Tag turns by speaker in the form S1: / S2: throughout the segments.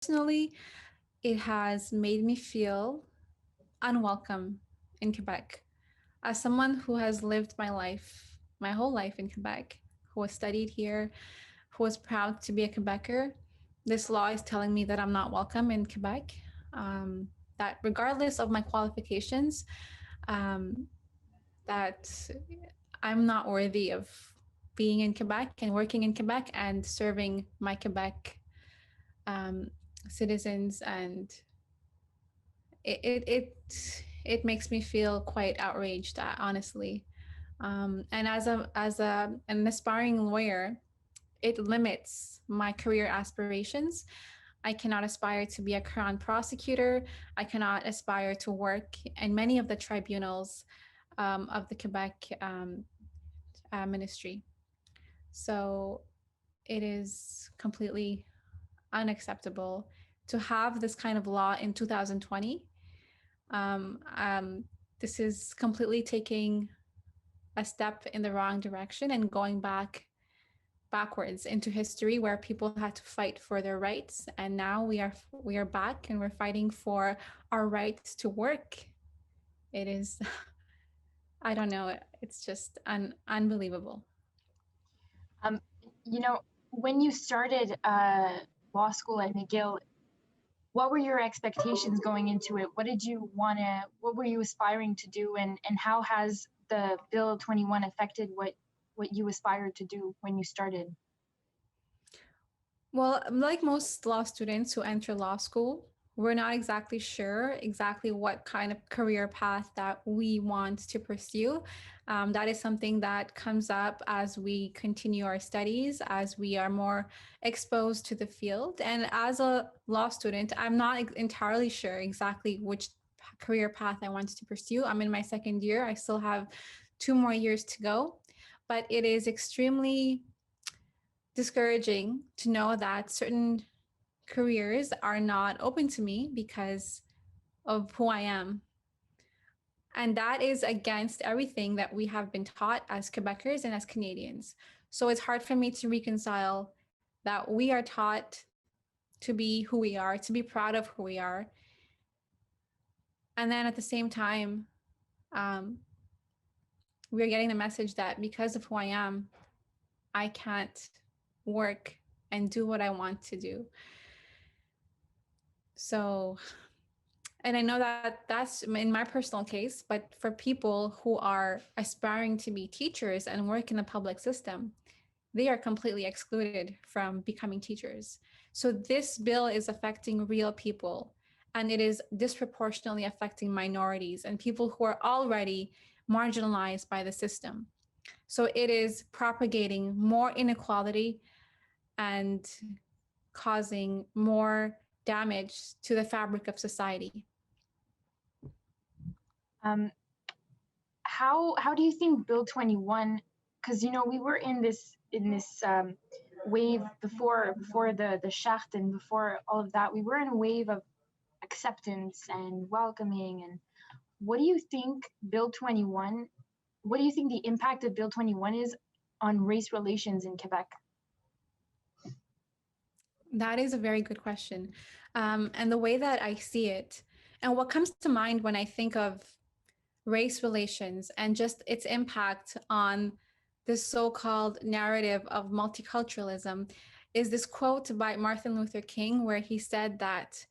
S1: Personally, it has made me feel unwelcome in Quebec. As someone who has lived my whole life in Quebec, who has studied here, who is proud to be a Quebecer, this law is telling me that I'm not welcome in Quebec. That regardless of my qualifications, um, that I'm not worthy of being in Quebec and working in Quebec and serving my Quebec um, citizens, and it, it it it makes me feel quite outraged, honestly. And as an aspiring lawyer, it limits my career aspirations. I cannot aspire to be a crown prosecutor. I cannot aspire to work in many of the tribunals of the Quebec ministry. So it is completely unacceptable to have this kind of law in 2020. Um, um, this is completely taking a step in the wrong direction and going backwards into history, where people had to fight for their rights, and now we are back and we're fighting for our rights to work. It is I don't know, it's just unbelievable.
S2: Um, you know, when you started law school at McGill, what were your expectations going into it? What were you aspiring to do, and how has the Bill 21 affected what you aspired to do when you started?
S1: Well, like most law students who enter law school, we're not exactly sure exactly what kind of career path that we want to pursue. That is something that comes up as we continue our studies, as we are more exposed to the field. And as a law student, I'm not entirely sure exactly which career path I want to pursue. I'm in my second year. I still have 2 more years to go, but it is extremely discouraging to know that certain careers are not open to me because of who I am. And that is against everything that we have been taught as Quebecers and as Canadians. So it's hard for me to reconcile that we are taught to be who we are, to be proud of who we are. And then at the same time, um, we're getting the message that because of who I am, I can't work and do what I want to do. So, and I know that that's in my personal case, but for people who are aspiring to be teachers and work in the public system, they are completely excluded from becoming teachers. So this bill is affecting real people, and it is disproportionately affecting minorities and people who are already marginalized by the system. So it is propagating more inequality and causing more damage to the fabric of society.
S2: Um, how do you think Bill 21? Because we were in this wave before the charte and before all of that. We were in a wave of acceptance and welcoming. And what do you think Bill 21? What do you think the impact of Bill 21 is on race relations in Quebec?
S1: That is a very good question. And the way that I see it, and what comes to mind when I think of race relations and just its impact on this so-called narrative of multiculturalism, is this quote by Martin Luther King, where he said that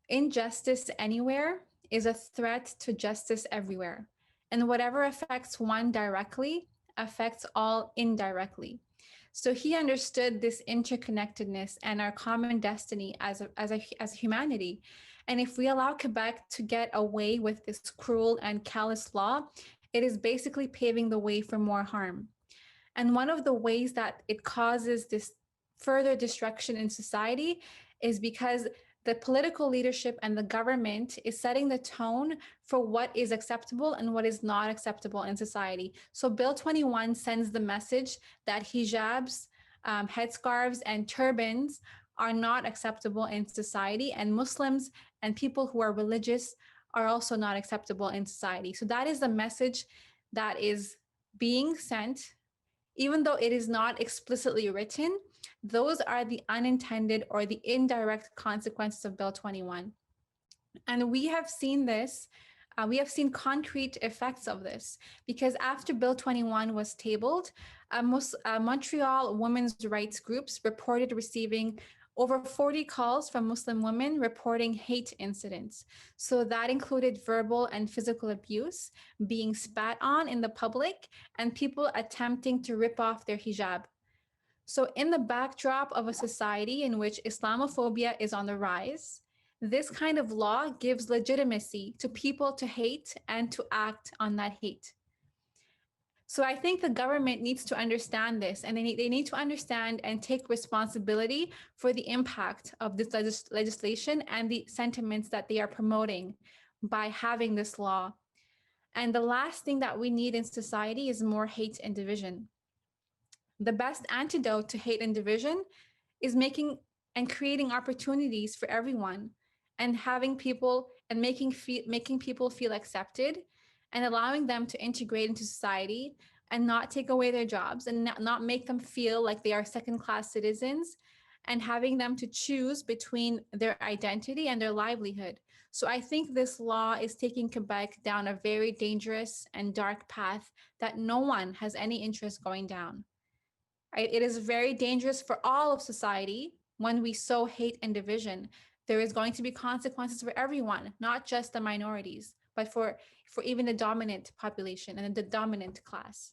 S1: injustice anywhere is a threat to justice everywhere. And whatever affects one directly affects all indirectly. So he understood this interconnectedness and our common destiny as humanity. And if we allow Quebec to get away with this cruel and callous law, it is basically paving the way for more harm. And one of the ways that it causes this further destruction in society is because the political leadership and the government is setting the tone for what is acceptable and what is not acceptable in society. So Bill 21 sends the message that hijabs, headscarves, and turbans are not acceptable in society, and Muslims and people who are religious are also not acceptable in society. So that is the message that is being sent, even though it is not explicitly written. Those are the unintended or the indirect consequences of Bill 21. And we have seen this. We have seen concrete effects of this because after Bill 21 was tabled, Montreal women's rights groups reported receiving over 40 calls from Muslim women reporting hate incidents. So that included verbal and physical abuse, being spat on in the public, and people attempting to rip off their hijab. So, in the backdrop of a society in which Islamophobia is on the rise, this kind of law gives legitimacy to people to hate and to act on that hate. So I think the government needs to understand this, and they need to understand and take responsibility for the impact of this legislation and the sentiments that they are promoting by having this law. And the last thing that we need in society is more hate and division. The best antidote to hate and division is making and creating opportunities for everyone and having people and making people feel accepted and allowing them to integrate into society and not take away their jobs and not make them feel like they are second class citizens and having them to choose between their identity and their livelihood. So I think this law is taking Quebec down a very dangerous and dark path that no one has any interest going down. Right? It is very dangerous for all of society when we sow hate and division. There is going to be consequences for everyone, not just the minorities, but for even the dominant population and the dominant class.